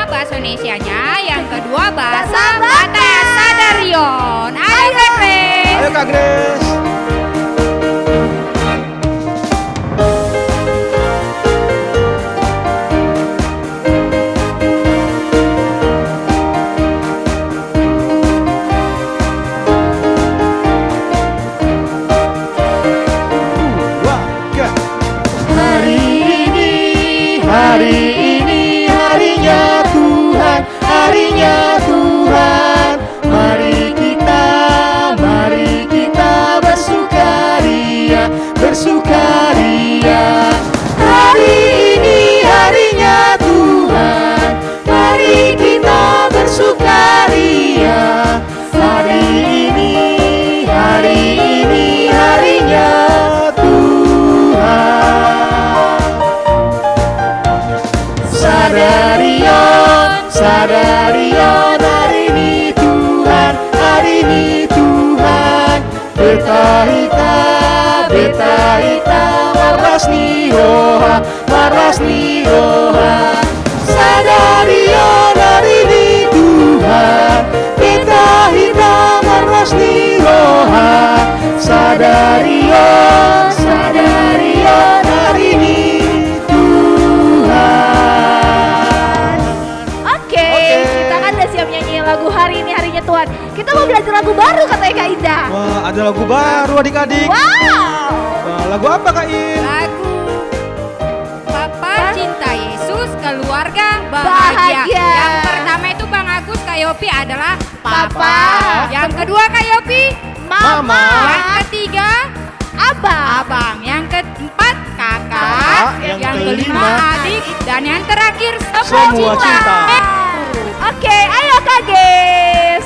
bahasa Indonesianya, yang kedua bahasa Batak Sadarion. Ayo Kak Grace. Ayo Kak Grace. Hari ini harinya Tuhan, harinya Tuhan. Mari kita bersukaria, bersukaria. Hari ini harinya Tuhan, mari kita bersukaria. Hari ini harinya Tuhan. Sadarion, hari ini Tuhan, hari ini Tuhan. Beta hita, marras nihoha. Sadarion, hari ini Tuhan. Beta hita, marras nihoha. Sadarion, hari ini Tuhan. Oke, kita kan udah siap nyanyi lagu hari ini harinya Tuhan. Kita mau belajar lagu baru katanya Kak Indah. Wah, ada lagu baru adik-adik. Wow. Wah, lagu apa Kak In? Lagu Papa Cinta Yesus Keluarga Bahagia. Bahagia. Yang pertama itu Bang Agus Kak Yopi adalah Papa. Yang kedua Kak Yopi Mama. Yang ketiga Abang. Yang keempat Kakak. Yang kelima adik. Dan yang terakhir Semua cinta. Oke, ayo Kak Ges.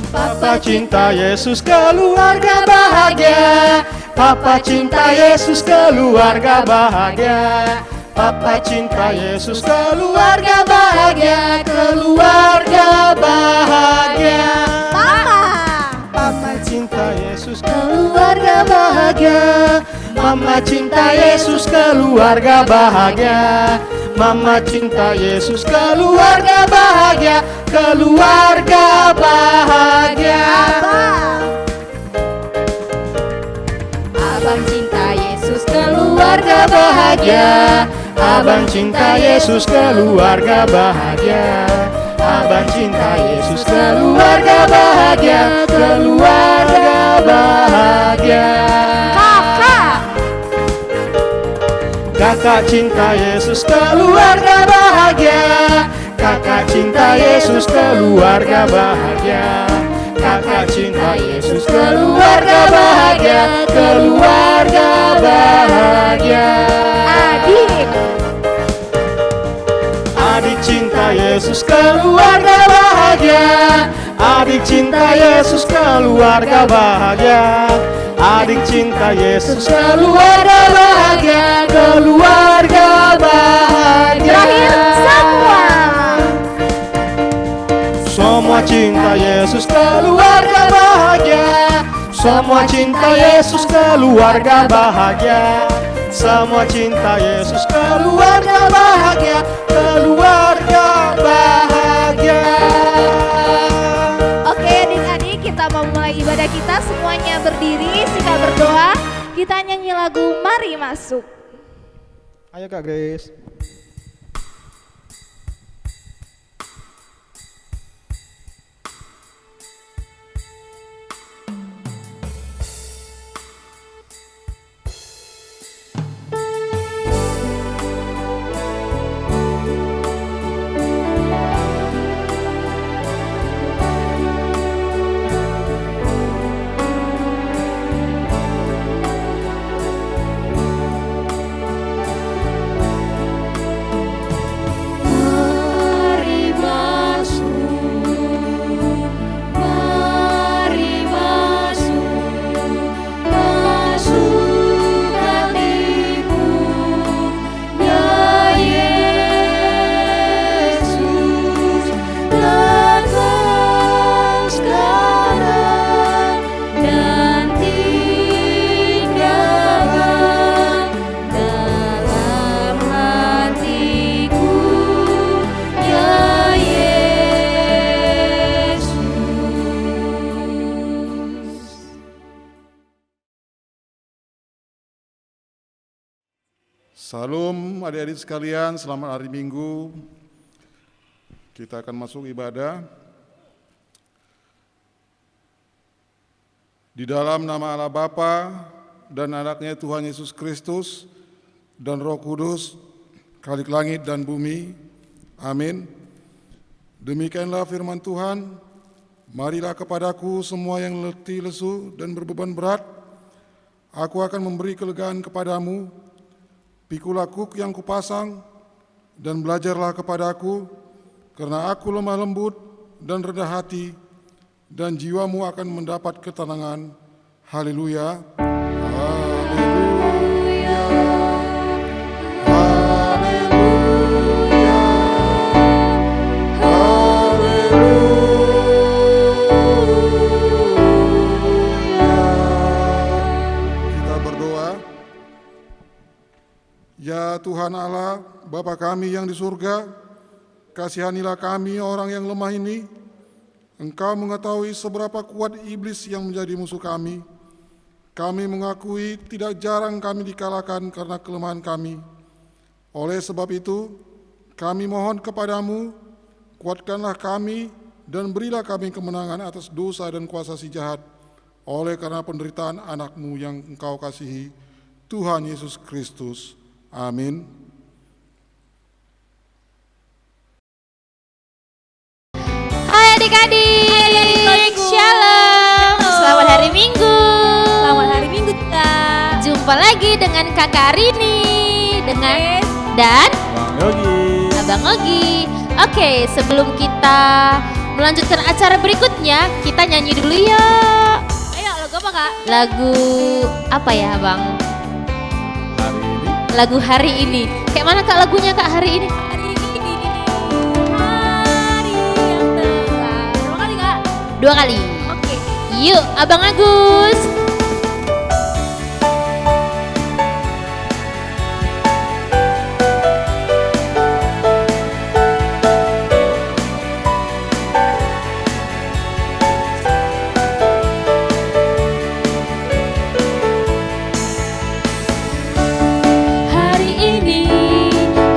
Papa cinta Yesus keluarga bahagia. Papa cinta Yesus keluarga bahagia. Papa cinta Yesus keluarga bahagia. Keluarga bahagia. Papa cinta Yesus keluarga bahagia. Mama cinta Yesus keluarga bahagia. Mama cinta Yesus keluarga bahagia. Keluarga bahagia. Abang cinta Yesus Keluarga bahagia. Abang cinta Yesus keluarga bahagia. Abang cinta Yesus keluarga bahagia. Keluarga bahagia. Kakak cinta Yesus keluarga bahagia. Kakak cinta Yesus keluarga bahagia. Kakak cinta Yesus keluarga bahagia. Keluarga bahagia. Adik cinta Yesus keluarga bahagia. Adik cinta Yesus keluarga bahagia. Adik cinta Yesus keluarga bahagia. Keluarga bahagia. Terakhir semua. Semua cinta Yesus keluarga bahagia. Semua cinta Yesus keluarga bahagia. Semua cinta Yesus keluarga bahagia. Keluarga bahagia. Oke adik-adik, kita mau mulai ibadah kita. Semuanya berdiri, singkat berdoa. Kita nyanyi lagu Mari Masuk. Ayo Kak Grace. Salam adik-adik sekalian, selamat hari Minggu. Kita akan masuk ibadah. Di dalam nama Allah Bapa dan anaknya Tuhan Yesus Kristus dan Roh Kudus, Khalik langit dan bumi. Amin. Demikianlah firman Tuhan. Marilah kepadaku semua yang letih lesu dan berbeban berat. Aku akan memberi kelegaan kepadamu. Pikulah kuk yang kupasang dan belajarlah kepadaku, karena aku lemah lembut dan rendah hati, dan jiwamu akan mendapat ketenangan. Haleluya. Haleluya. Haleluya. Haleluya. Kita berdoa. Ya Tuhan Allah, Bapa kami yang di surga, kasihanilah kami orang yang lemah ini. Engkau mengetahui seberapa kuat iblis yang menjadi musuh kami. Kami mengakui tidak jarang kami dikalahkan karena kelemahan kami. Oleh sebab itu, kami mohon kepadamu, kuatkanlah kami dan berilah kami kemenangan atas dosa dan kuasa si jahat, oleh karena penderitaan anak-Mu yang Engkau kasihi, Tuhan Yesus Kristus. Amin. Hai adik-adik, Shalom. Selamat hari Minggu. Selamat hari Minggu kita. Jumpa lagi dengan Kakak Rini dengan dan Yogi. Abang Ogi. Oke, sebelum kita melanjutkan acara berikutnya, kita nyanyi dulu yuk. Ayo, lagu apa Kak? Lagu apa ya, Bang? Hari ini Lagu hari ini. Kayak mana Kak lagunya Kak hari ini? Hari ini hari yang telah. Berapa kali Kak? 2 kali. Oke. Yuk, Abang Agus. Hari ini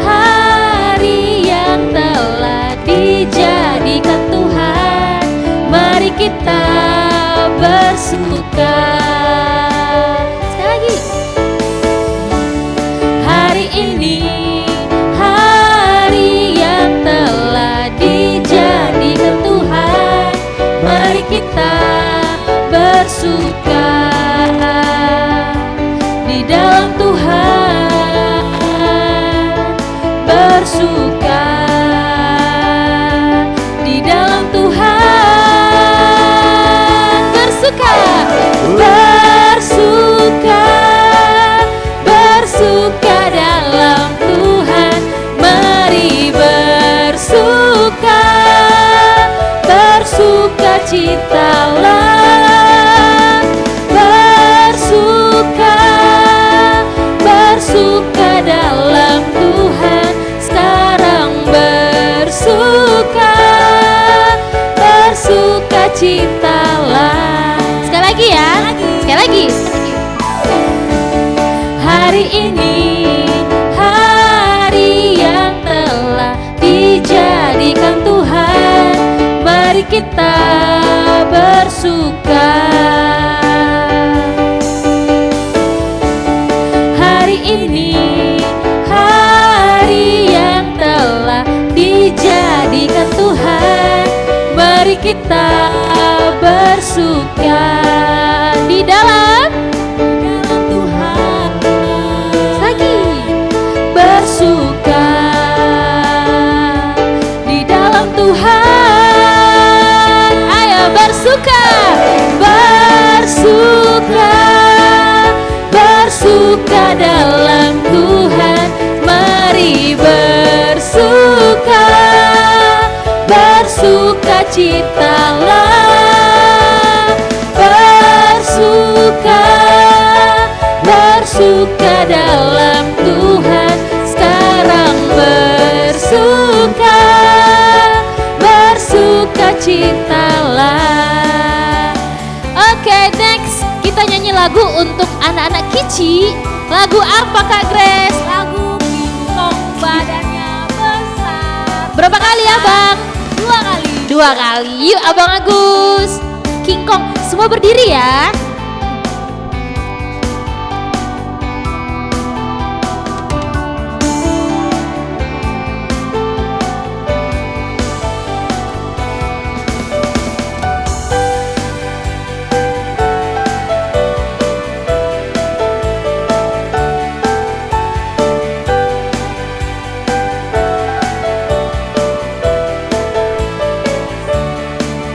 hari yang telah dijadikan Tuhan. Mari kita bersuka. Sekali lagi. Hari ini hari yang telah dijadikan Tuhan. Mari kita bersuka di dalam Tuhan. Bersuka di dalam Tuhan. Bersuka, bersuka, bersuka dalam Tuhan. Mari bersuka, bersuka citalah. Bersuka, bersuka dalam Tuhan. Sekarang bersuka, bersuka citalah. Sekali lagi ya, sekali lagi. Hari ini hari yang telah dijadikan Tuhan. Mari kita bersuka. Hari ini hari yang telah dijadikan Tuhan. Mari kita bersuka di dalam Tuhan. Lagi bersuka di dalam Tuhan. Ayo bersuka, bersuka, bersuka dalam Tuhan. Mari bersuka, bersuka citalah. Bersuka, bersuka dalam Tuhan. Sekarang bersuka, bersuka citalah. Oke, next kita nyanyi lagu untuk anak-anak Kici. Lagu apa Kak Grace? Lagu Berapa kali abang? 2 kali. 2 kali. Yuk Abang Agus. King Kong, semua berdiri ya.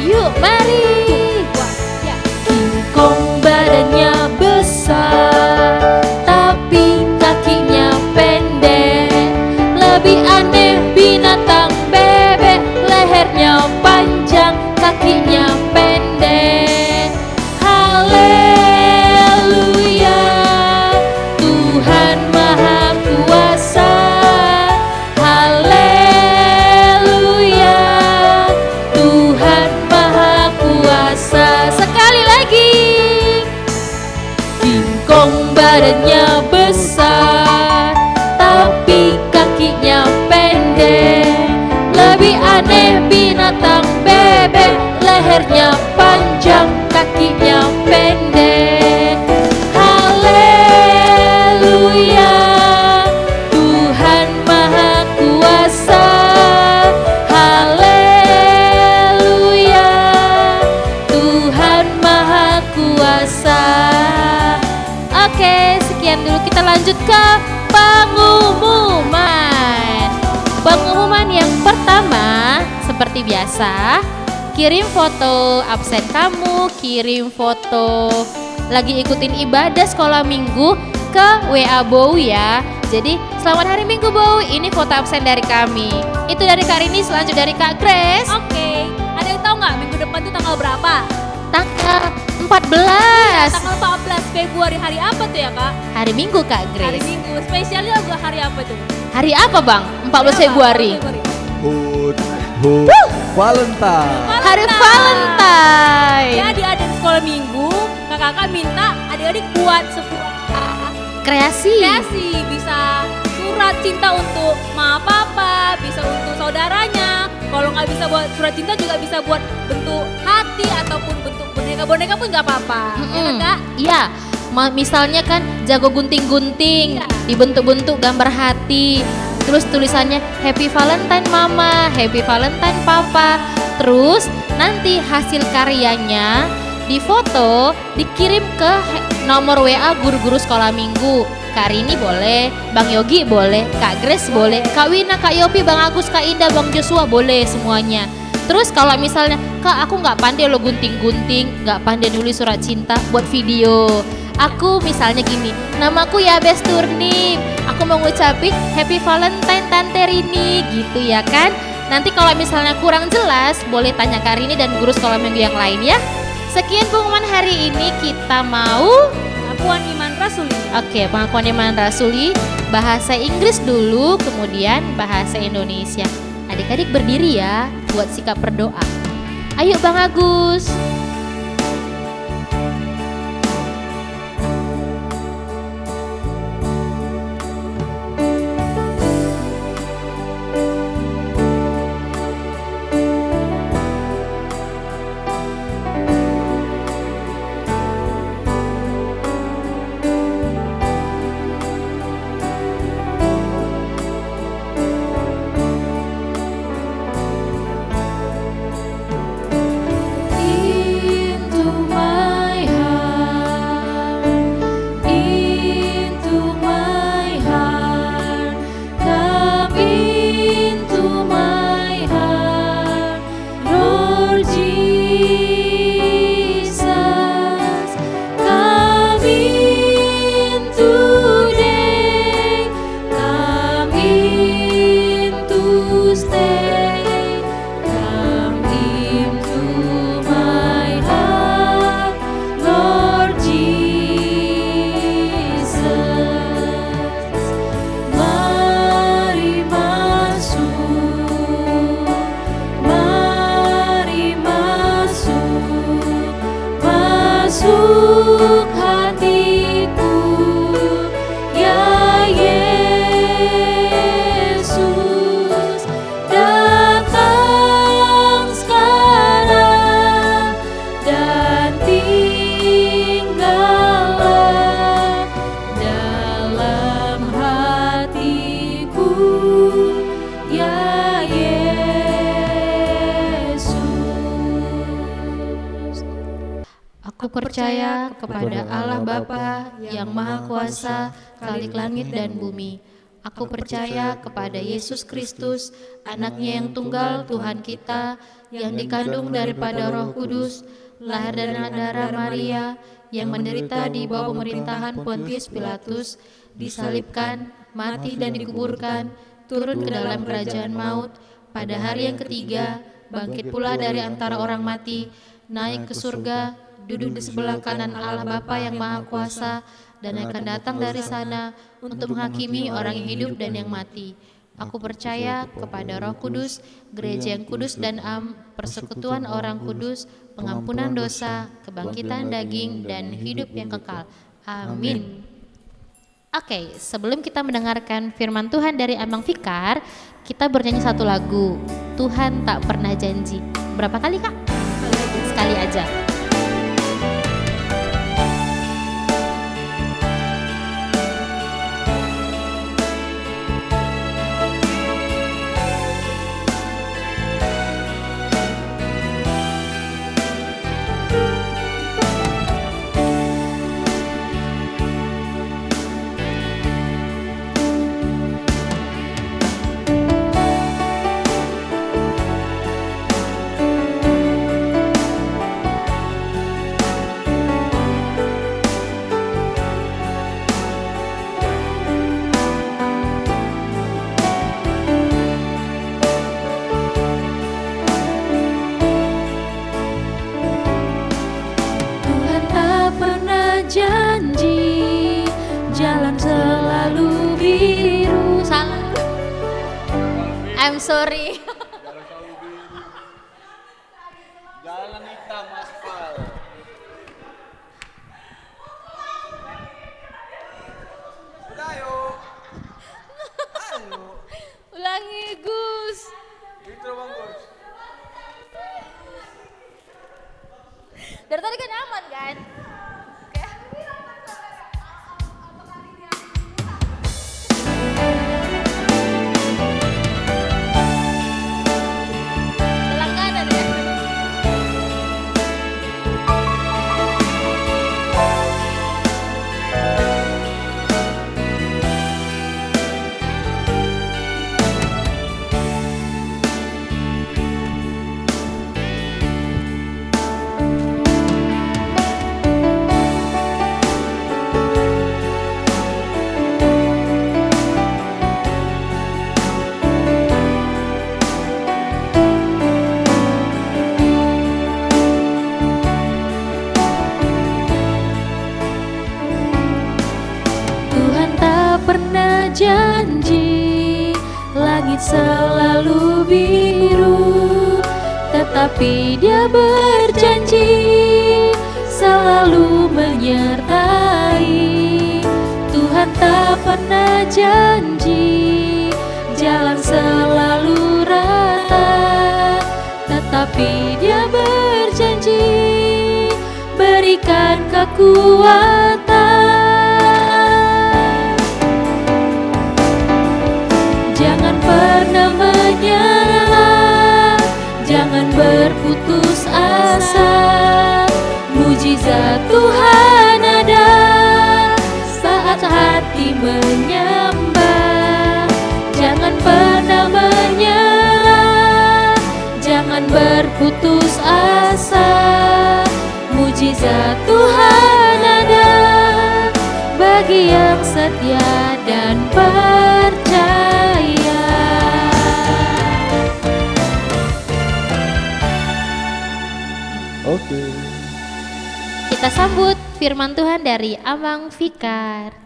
Yuk mari. King Kong badannya besar, tapi kakinya pendek. Lebih aneh binatang bebek, lehernya panjang, kakinya pendek. Haleluya, Tuhan Maha Kuasa. Haleluya, Tuhan Maha Kuasa. Sekali lagi. King Kong badannya besar, tapi kakinya pendek. Lebih aneh binatang bebek, lehernya panjang, kakinya pendek. Haleluya, Tuhan Maha Kuasa. Haleluya, Tuhan Maha Kuasa. Oke, sekian dulu, kita lanjut ke pengumuman. Pengumuman yang pertama, seperti biasa, kirim foto absen kamu, kirim foto lagi ikutin ibadah sekolah minggu ke WA Bow ya. Jadi selamat hari Minggu Bow, ini foto absen dari kami. Itu dari Kak Rini, selanjutnya dari Kak Grace. Oke, ada yang tahu nggak minggu depan tuh tanggal berapa? Tanggal 14 Tanggal 14 Februari, hari apa tuh ya Kak? hari Minggu Kak Hari Grace. Minggu, spesialnya juga hari apa tuh? Hari apa Bang? 14 Februari. Hut Valentine. Hari Valentine. Jadi adik sekolah minggu, kakak-kakak minta adik-adik buat sebuah Kreasi. kreasi, bisa surat cinta untuk mama papa, bisa untuk saudaranya. Kalau nggak bisa buat surat cinta juga bisa buat bentuk hati ataupun bentuk boneka-boneka pun nggak apa-apa. Ya kan Kak? Iya. Misalnya kan jago gunting-gunting, Iya. dibentuk-bentuk gambar hati. Terus tulisannya Happy Valentine Mama, Happy Valentine Papa. Terus nanti hasil karyanya difoto, dikirim ke nomor WA guru-guru sekolah minggu. Kak Rini boleh, Bang Yogi boleh, Kak Grace boleh, Kak Wina, Kak Yopi, Bang Agus, Kak Indah, Bang Joshua boleh semuanya. Terus kalau misalnya, Kak aku nggak pandai lo gunting-gunting, nggak pandai nulis surat cinta buat video. Aku misalnya gini, namaku Yabes Turnip, aku mau ngucapin Happy Valentine Tante Rini gitu ya kan. Nanti kalau misalnya kurang jelas, boleh tanya Kak Rini dan guru sekolah minggu yang lain ya. Sekian pengumuman hari ini, kita mau Pengakuan iman rasuli. Oke, pengakuan iman rasuli, bahasa Inggris dulu, kemudian bahasa Indonesia. Adik-adik berdiri ya, buat sikap berdoa. Ayo Bang Agus. percaya kepada Allah Bapa yang Maha Kuasa, Khalik langit dan bumi. Aku percaya kepada Yesus Kristus, anaknya yang tunggal Tuhan kita, yang dikandung daripada Roh Kudus, lahir dari darah Maria, yang menderita di bawah pemerintahan Pontius Pilatus, disalibkan, mati dan dikuburkan, turun ke dalam kerajaan maut, pada hari yang ketiga, bangkit pula dari antara orang mati, naik ke surga, duduk di sebelah kanan Allah Bapa yang Maha Kuasa, dan akan datang dari sana untuk menghakimi orang yang hidup dan yang mati. Aku percaya kepada Roh Kudus, gereja yang kudus dan persekutuan orang kudus, pengampunan dosa, kebangkitan daging, dan hidup yang kekal. Amin. Oke, sebelum kita mendengarkan firman Tuhan dari Amang Fikar, kita bernyanyi satu lagu, Tuhan Tak Pernah Janji. Berapa kali, Kak? Sekali aja. I'm sorry. Jalan hitam aspal. Udah ayo. Ayo. Ulangi, Gus. Itu Bang Gus. Dari tadi kan aman kan? Janji langit selalu biru, tetapi Dia berjanji selalu menyertai. Tuhan tak pernah janji jalan selalu rata, tetapi Dia berjanji berikan kekuatan. Jangan pernah menyerah, jangan berputus asa. Mujizat Tuhan ada saat hati menyembah. Jangan pernah menyerah, jangan berputus asa. Mujizat Tuhan ada bagi yang setia dan percaya. Oke. Kita sambut firman Tuhan dari Amang Fikar.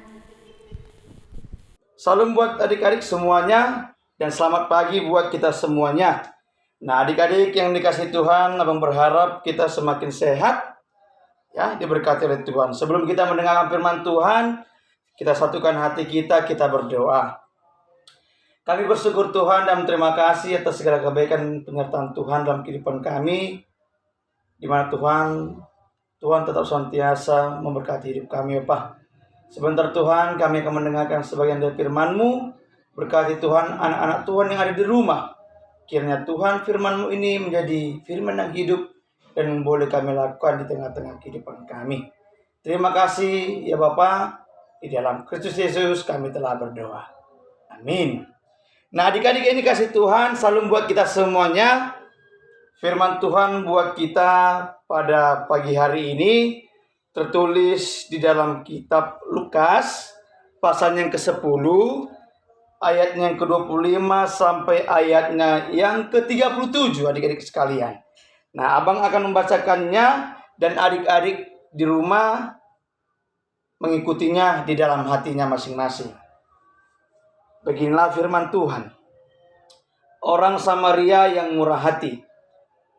Salam buat adik-adik semuanya dan selamat pagi buat kita semuanya. Nah, adik-adik yang dikasihi Tuhan, Abang berharap kita semakin sehat ya, diberkati oleh Tuhan. Sebelum kita mendengarkan firman Tuhan, kita satukan hati kita berdoa. Kami bersyukur Tuhan dan terima kasih atas segala kebaikan penyertaan Tuhan dalam kehidupan kami, di mana Tuhan tetap senantiasa memberkati hidup kami, Pak. Sebentar Tuhan, kami akan mendengarkan sebagian dari firman-Mu. Berkati Tuhan anak-anak Tuhan yang ada di rumah. Kiranya Tuhan firman-Mu ini menjadi firman yang hidup, dan boleh kami lakukan di tengah-tengah kehidupan kami. Terima kasih ya Bapa, di dalam Kristus Yesus kami telah berdoa. Amin. Nah adik-adik ini kasih Tuhan, salam buat kita semuanya. Firman Tuhan buat kita pada pagi hari ini tertulis di dalam kitab Lukas pasal yang ke-10 ayatnya yang ke-25 sampai ayatnya yang ke-37 adik-adik sekalian. Nah, abang akan membacakannya dan adik-adik di rumah mengikutinya di dalam hatinya masing-masing. Beginilah firman Tuhan. Orang Samaria yang murah hati.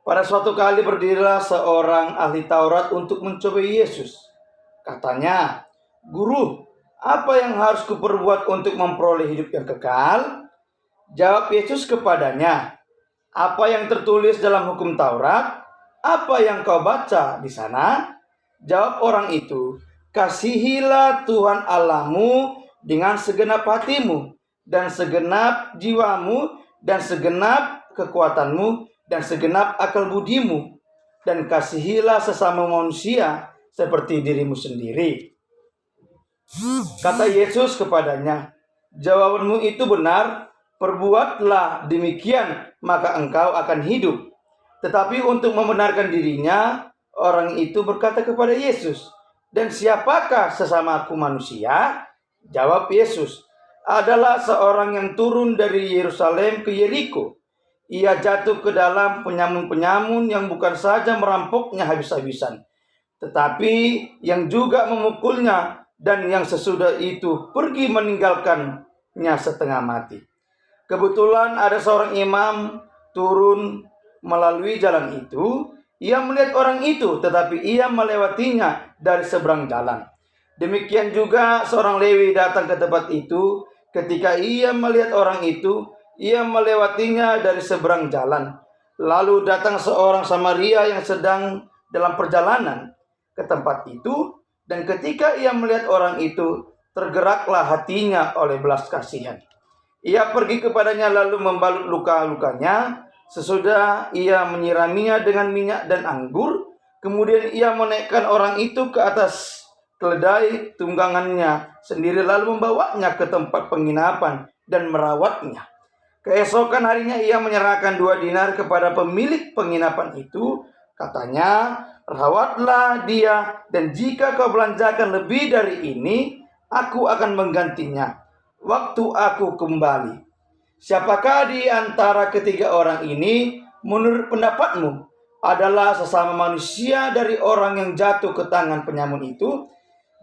Pada suatu kali berdirilah seorang ahli Taurat untuk mencobai Yesus. Katanya, "Guru, apa yang harus kuperbuat untuk memperoleh hidup yang kekal?" Jawab Yesus kepadanya, "Apa yang tertulis dalam hukum Taurat? Apa yang kau baca di sana?" Jawab orang itu, "Kasihilah Tuhan Allahmu dengan segenap hatimu, dan segenap jiwamu, dan segenap kekuatanmu, dan segenap akal budimu, dan kasihilah sesama manusia seperti dirimu sendiri." Kata Yesus kepadanya, "Jawabanmu itu benar, perbuatlah demikian, maka engkau akan hidup." Tetapi untuk membenarkan dirinya, orang itu berkata kepada Yesus, "Dan siapakah sesamaku manusia?" Jawab Yesus, "Adalah seorang yang turun dari Yerusalem ke Yeriko. Ia jatuh ke dalam penyamun-penyamun yang bukan saja merampoknya habis-habisan, tetapi yang juga memukulnya, dan yang sesudah itu pergi meninggalkannya setengah mati. Kebetulan ada seorang imam turun melalui jalan itu. Ia melihat orang itu, tetapi ia melewatinya dari seberang jalan. Demikian juga seorang Lewi datang ke tempat itu. Ketika ia melihat orang itu, ia melewatinya dari seberang jalan. Lalu datang seorang Samaria yang sedang dalam perjalanan ke tempat itu, dan ketika ia melihat orang itu, tergeraklah hatinya oleh belas kasihan. Ia pergi kepadanya lalu membalut luka-lukanya. Sesudah ia menyiraminya dengan minyak dan anggur, kemudian ia menaikkan orang itu ke atas keledai tunggangannya sendiri lalu membawanya ke tempat penginapan dan merawatnya. Keesokan harinya ia menyerahkan 2 dinar kepada pemilik penginapan itu. Katanya, "Rawatlah dia, dan jika kau belanjakan lebih dari ini, aku akan menggantinya waktu aku kembali." Siapakah di antara ketiga orang ini menurut pendapatmu adalah sesama manusia dari orang yang jatuh ke tangan penyamun itu?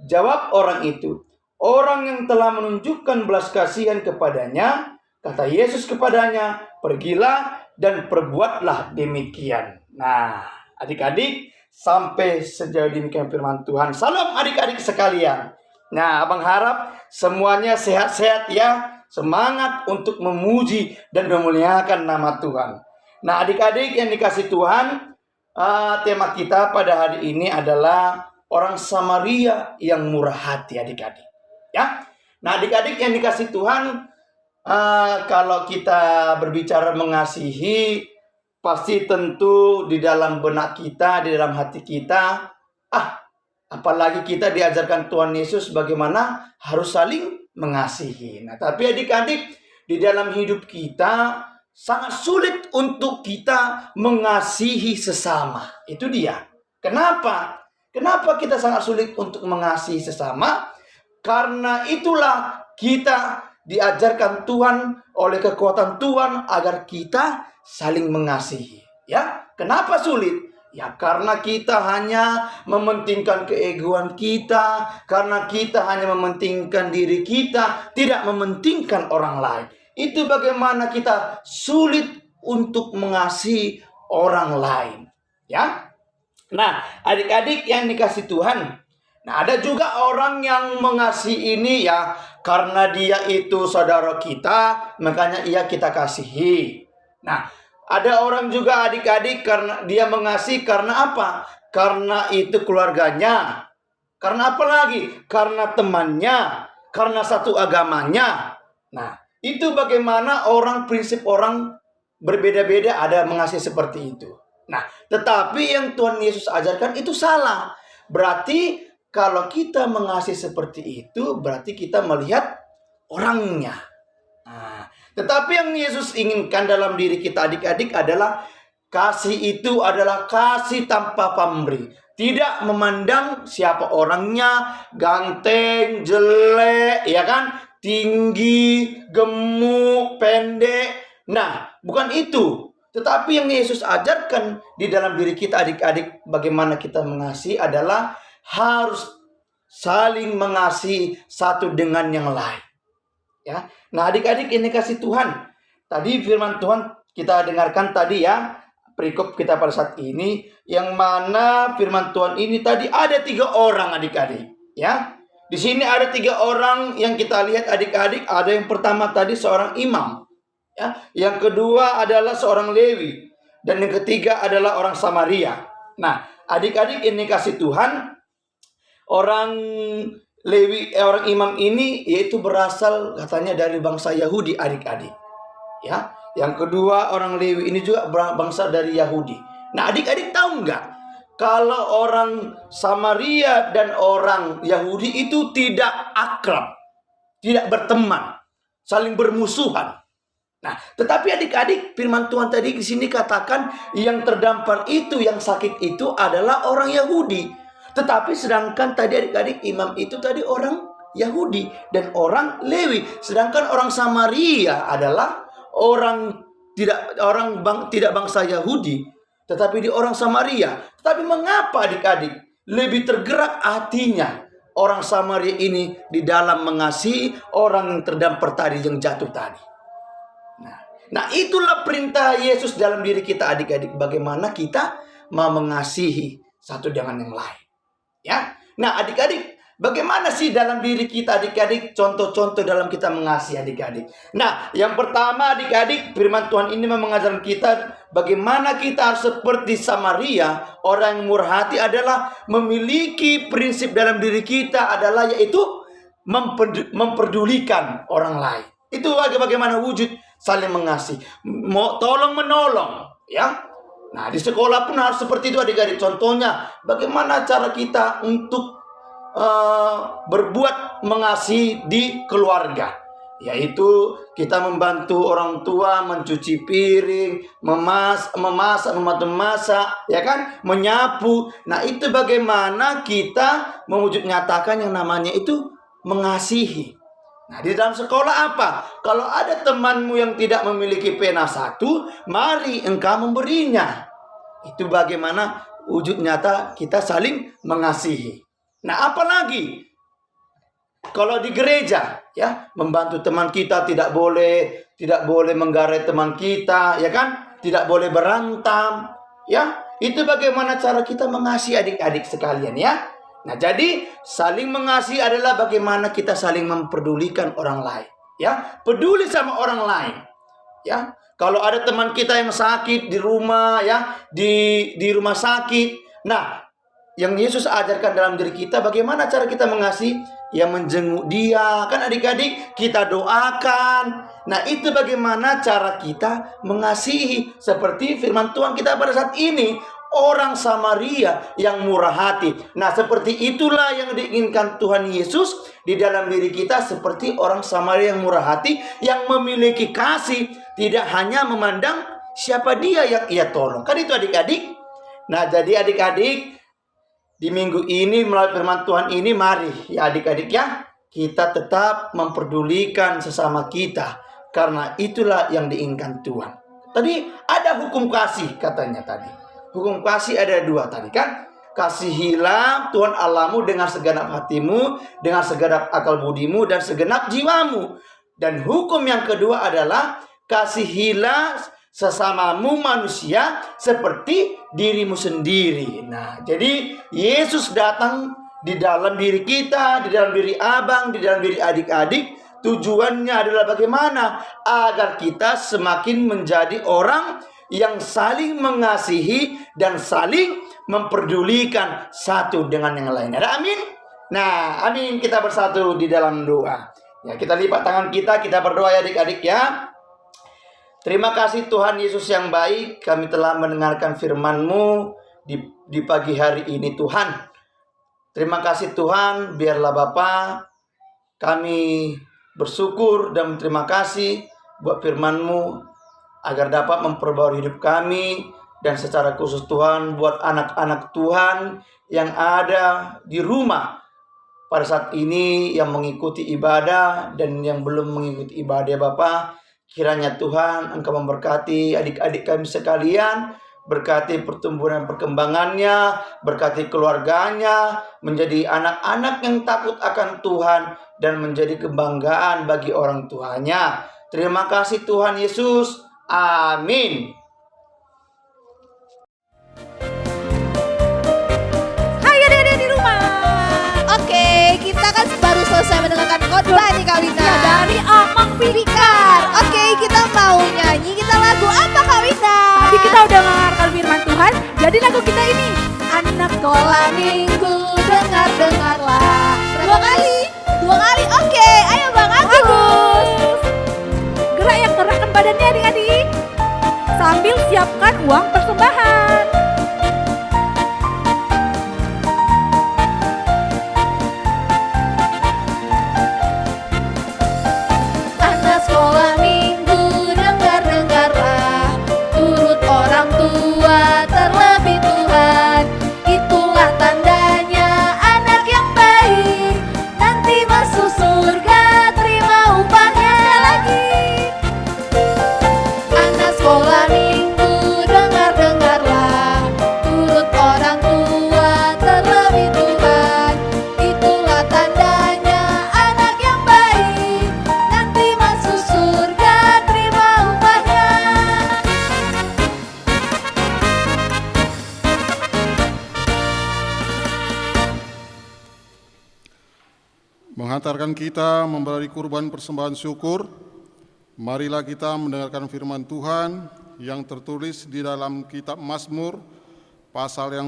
Jawab orang itu, "Orang yang telah menunjukkan belas kasihan kepadanya." Kata Yesus kepadanya, "Pergilah dan perbuatlah demikian." Nah, adik-adik, sampai sejauh demikian firman Tuhan. Salam adik-adik sekalian. Nah, abang harap semuanya sehat-sehat ya. Semangat untuk memuji dan memuliakan nama Tuhan. Nah, adik-adik yang dikasih Tuhan, tema kita pada hari ini adalah orang Samaria yang murah hati, adik-adik. Ya, nah adik-adik yang dikasih Tuhan, kalau kita berbicara mengasihi, pasti tentu di dalam benak kita, di dalam hati kita, apalagi kita diajarkan Tuhan Yesus bagaimana harus saling mengasihi. Nah, tapi adik-adik, di dalam hidup kita sangat sulit untuk kita mengasihi sesama. Itu dia. Kenapa? Kenapa kita sangat sulit untuk mengasihi sesama? Karena itulah kita diajarkan Tuhan oleh kekuatan Tuhan agar kita saling mengasihi. Ya, kenapa sulit? Ya, karena kita hanya mementingkan keegoan kita, karena kita hanya mementingkan diri kita, tidak mementingkan orang lain. Itu bagaimana kita sulit untuk mengasihi orang lain. Ya. Nah, adik-adik yang dikasih Tuhan, nah ada juga orang yang mengasihi ini ya, karena dia itu saudara kita, makanya kita kasihi. Nah, ada orang juga adik-adik karena dia mengasihi karena apa? Karena itu keluarganya. Karena apa lagi? Karena temannya, karena satu agamanya. Nah, itu bagaimana prinsip orang berbeda-beda ada mengasihi seperti itu. Nah, tetapi yang Tuhan Yesus ajarkan itu salah. Berarti kalau kita mengasihi seperti itu, berarti kita melihat orangnya. Nah, tetapi yang Yesus inginkan dalam diri kita adik-adik adalah kasih itu adalah kasih tanpa pamrih. Tidak memandang siapa orangnya, ganteng, jelek, ya kan? Tinggi, gemuk, pendek. Nah, bukan itu. Tetapi yang Yesus ajarkan di dalam diri kita adik-adik bagaimana kita mengasihi adalah harus saling mengasihi satu dengan yang lain. Ya. Nah, adik-adik ini kasih Tuhan. Tadi firman Tuhan kita dengarkan tadi ya, perikop kita pada saat ini, yang mana firman Tuhan ini tadi ada 3 orang adik-adik. Ya, di sini ada 3 orang yang kita lihat adik-adik. Ada yang pertama tadi seorang imam. Ya, yang kedua adalah seorang Lewi, dan yang ketiga adalah orang Samaria. Nah, adik-adik ini kasih Tuhan, orang Lewi, orang imam ini yaitu berasal katanya dari bangsa Yahudi adik-adik. Ya, yang kedua orang Lewi ini juga bangsa dari Yahudi. Nah, adik-adik tahu nggak kalau orang Samaria dan orang Yahudi itu tidak akrab, tidak berteman, saling bermusuhan. Nah, tetapi adik-adik firman Tuhan tadi di sini katakan yang terdampar itu, yang sakit itu adalah orang Yahudi. Tetapi sedangkan tadi adik-adik imam itu tadi orang Yahudi dan orang Lewi. Sedangkan orang Samaria adalah orang tidak bangsa Yahudi, tetapi di orang Samaria. Tetapi mengapa adik-adik lebih tergerak hatinya orang Samaria ini di dalam mengasihi orang yang terdampar tadi, yang jatuh tadi? Nah, itulah perintah Yesus dalam diri kita adik-adik. Bagaimana kita mau mengasihi satu dengan yang lain. Ya. Nah, adik-adik, bagaimana sih dalam diri kita adik-adik contoh-contoh dalam kita mengasihi adik-adik? Nah, yang pertama adik-adik, firman Tuhan ini mengajarkan kita bagaimana kita harus seperti Samaria. Orang yang murah hati adalah memiliki prinsip dalam diri kita adalah yaitu memperdulikan orang lain. Itu bagaimana wujud saling mengasihi, tolong menolong, ya. Nah, di sekolah pun harus seperti itu adik-adik. Contohnya, bagaimana cara kita untuk berbuat mengasihi di keluarga, yaitu kita membantu orang tua mencuci piring, memasak, ya kan, menyapu. Nah, itu bagaimana kita mewujud nyatakan yang namanya itu mengasihi. Nah, di dalam sekolah apa? Kalau ada temanmu yang tidak memiliki pena 1, mari engkau memberinya. Itu bagaimana wujud nyata kita saling mengasihi. Nah, apalagi kalau di gereja, ya, membantu teman kita tidak boleh menggarai teman kita, ya kan? Tidak boleh berantem, ya. Itu bagaimana cara kita mengasihi adik-adik sekalian, ya. Nah, jadi saling mengasihi adalah bagaimana kita saling memperdulikan orang lain, ya. Peduli sama orang lain, ya. Kalau ada teman kita yang sakit di rumah, ya, di rumah sakit. Nah, yang Yesus ajarkan dalam diri kita bagaimana cara kita mengasihi, ya, menjenguk dia, kan adik-adik, kita doakan. Nah, itu bagaimana cara kita mengasihi, seperti firman Tuhan kita pada saat ini. Orang Samaria yang murah hati. Nah, seperti itulah yang diinginkan Tuhan Yesus di dalam diri kita, seperti orang Samaria yang murah hati, yang memiliki kasih, tidak hanya memandang siapa dia yang ia tolong. Kan itu adik-adik. Nah, jadi adik-adik, di minggu ini melalui firman Tuhan ini, mari ya adik-adik, ya, kita tetap memperdulikan sesama kita, karena itulah yang diinginkan Tuhan. Tadi ada hukum kasih katanya tadi. Hukum kasih ada 2 tadi kan. Kasihilah Tuhan Allahmu dengan segenap hatimu, dengan segenap akal budimu, dan segenap jiwamu. Dan hukum yang kedua adalah kasihilah sesamamu manusia seperti dirimu sendiri. Nah, jadi Yesus datang di dalam diri kita, di dalam diri abang, di dalam diri adik-adik. Tujuannya adalah bagaimana? Agar kita semakin menjadi orang yang saling mengasihi dan saling memperdulikan satu dengan yang lain. Ada amin? Nah, amin. Kita bersatu di dalam doa. Ya, kita lipat tangan kita berdoa ya adik-adik, ya. Terima kasih Tuhan Yesus yang baik, kami telah mendengarkan firman-Mu di pagi hari ini Tuhan. Terima kasih Tuhan, biarlah Bapa kami bersyukur dan berterima kasih buat firman-Mu agar dapat memperbarui hidup kami, dan secara khusus Tuhan buat anak-anak Tuhan yang ada di rumah pada saat ini yang mengikuti ibadah dan yang belum mengikuti ibadah Bapa. Kiranya Tuhan Engkau memberkati adik-adik kami sekalian, berkati pertumbuhan dan perkembangannya, berkati keluarganya, menjadi anak-anak yang takut akan Tuhan dan menjadi kebanggaan bagi orang tuanya. Terima kasih Tuhan Yesus. Amin. Hai adik-adik di rumah. Oke, kita kan baru selesai mendengarkan khotbah nih Kak Winda. Ya, dari Amang Fikar. Oke, kita mau nyanyi, kita lagu apa Kak Winda? Tadi kita udah mendengarkan firman Tuhan, jadi lagu kita ini Anak Sekolah minggu, dengarlah. Dua kali, oke, ayo Bang Agus. Gerak yang gerakkan badannya adik-adik, sambil siapkan uang persembahan. Anak sekolah minggu, dengarlah. Turut orang tua, terlebih Tuhan. Itulah tandanya anak yang baik, nanti masuk surga, terima upahnya lagi. Anak sekolah minggu, dengarlah. Turut orang tua, terlebih Tuhan. Itulah tandanya anak yang baik, nanti masuk surga, terima upahnya. Menghantarkan kita memberi kurban persembahan syukur, marilah kita mendengarkan firman Tuhan yang tertulis di dalam kitab Mazmur, pasal yang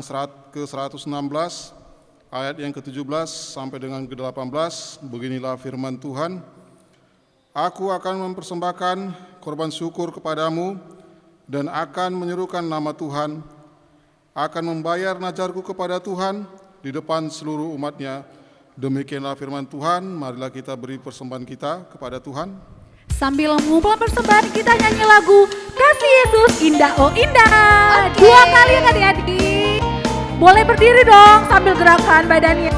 ke-116, ayat yang ke-17 sampai dengan ke-18. Beginilah firman Tuhan. Aku akan mempersembahkan korban syukur kepadamu dan akan menyerukan nama Tuhan, akan membayar najarku kepada Tuhan di depan seluruh umatnya. Demikianlah firman Tuhan, marilah kita beri persembahan kita kepada Tuhan. Sambil mengumpulkan persembahan, kita nyanyi lagu Kasih Yesus Indah Oh Indah. Dua kali adik-adik. Boleh berdiri dong sambil gerakan badannya.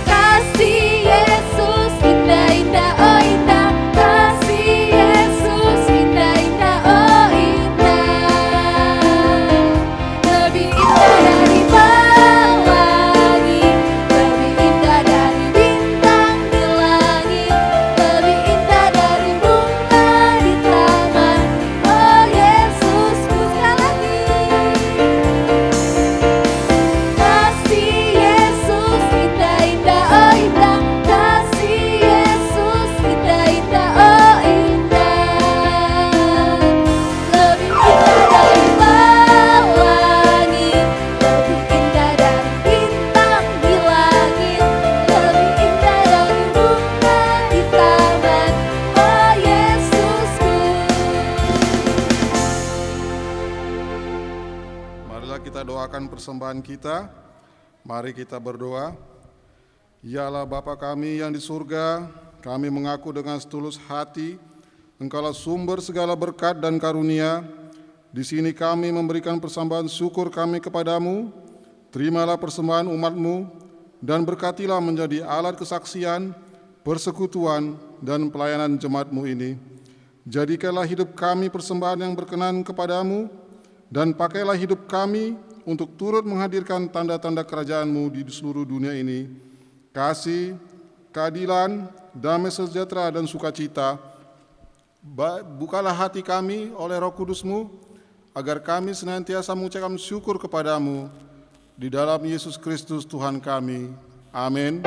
Kasih Yesus indah-indah oh indah. Kasih Yesus indah-indah oh indah. Lebih indah dari pelangi, lebih indah dari bintang di langit, lebih indah dari bunga di taman. Oh Yesusku sekali lagi. Kasih Yesus indah-indah oh indah. Kasih Yesus indah-indah oh indah. Lebih indah dari pelangi, lebih indah dari bintang di langit, lebih indah dari bunga di taman. Oh Yesusku. Marilah kita doakan persembahan kita. Mari kita berdoa. Ya Allah Bapa kami yang di surga, kami mengaku dengan setulus hati, Engkaulah sumber segala berkat dan karunia. Di sini kami memberikan persembahan syukur kami kepadamu. Terimalah persembahan umat-Mu dan berkatilah menjadi alat kesaksian, persekutuan, dan pelayanan jemaat-Mu ini. Jadikanlah hidup kami persembahan yang berkenan kepadamu, dan pakailah hidup kami untuk turut menghadirkan tanda-tanda kerajaan-Mu di seluruh dunia ini. Kasih, keadilan, damai sejahtera, dan sukacita. Bukalah hati kami oleh Roh Kudus-Mu, agar kami senantiasa mengucapkan syukur kepadamu. di dalam Yesus Kristus Tuhan kami. Amin.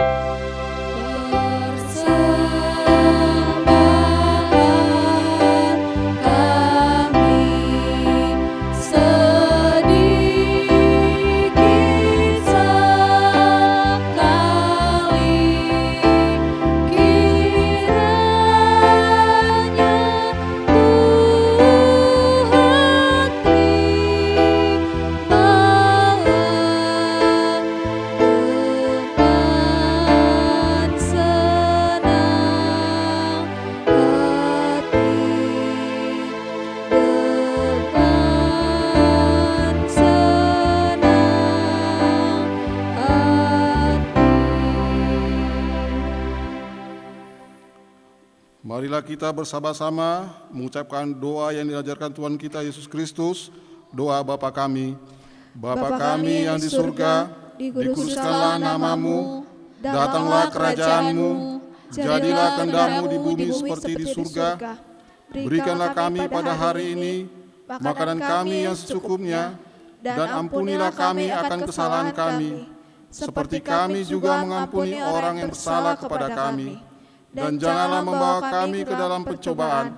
Marilah kita bersama-sama mengucapkan doa yang diajarkan Tuhan kita Yesus Kristus, doa Bapa kami. Bapa kami yang di surga, dikuduskanlah namamu, datanglah kerajaanmu, jadilah kehendakmu di bumi seperti di surga. Berikanlah kami pada hari ini makanan kami yang secukupnya, dan ampunilah kami akan kesalahan kami, seperti kami juga mengampuni orang yang bersalah kepada kami. Dan janganlah membawa kami ke dalam pencobaan,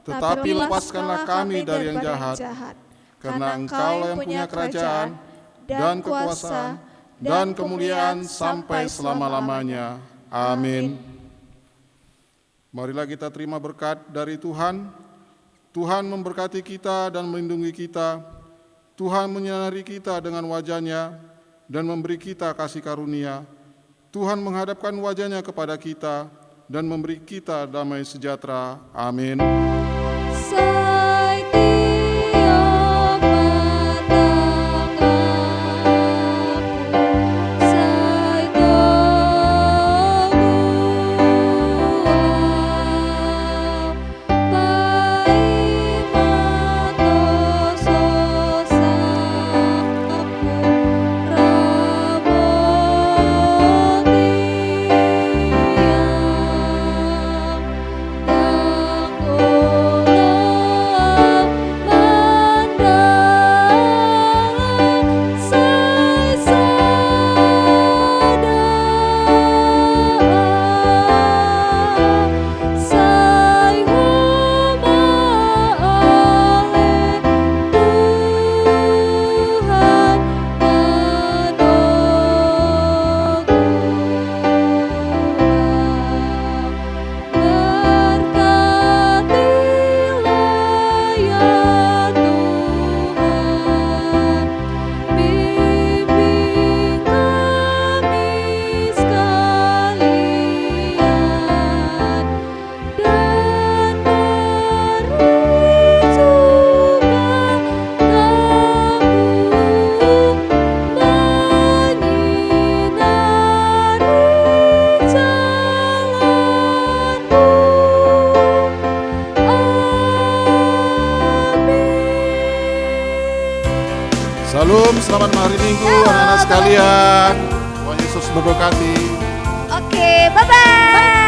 tetapi lepaskanlah kami dari yang jahat. Karena Engkaulah yang punya kerajaan, dan kekuasaan, dan kemuliaan sampai selama-lamanya. Amin. Marilah kita terima berkat dari Tuhan. Tuhan memberkati kita dan melindungi kita. Tuhan menyinari kita dengan wajah-Nya dan memberi kita kasih karunia. Tuhan menghadapkan wajah-Nya kepada kita dan memberi kita damai sejahtera. Amin. Shalom, selamat hari Minggu anak-anak sekalian. Tuhan Yesus memberkati. Oke, bye-bye.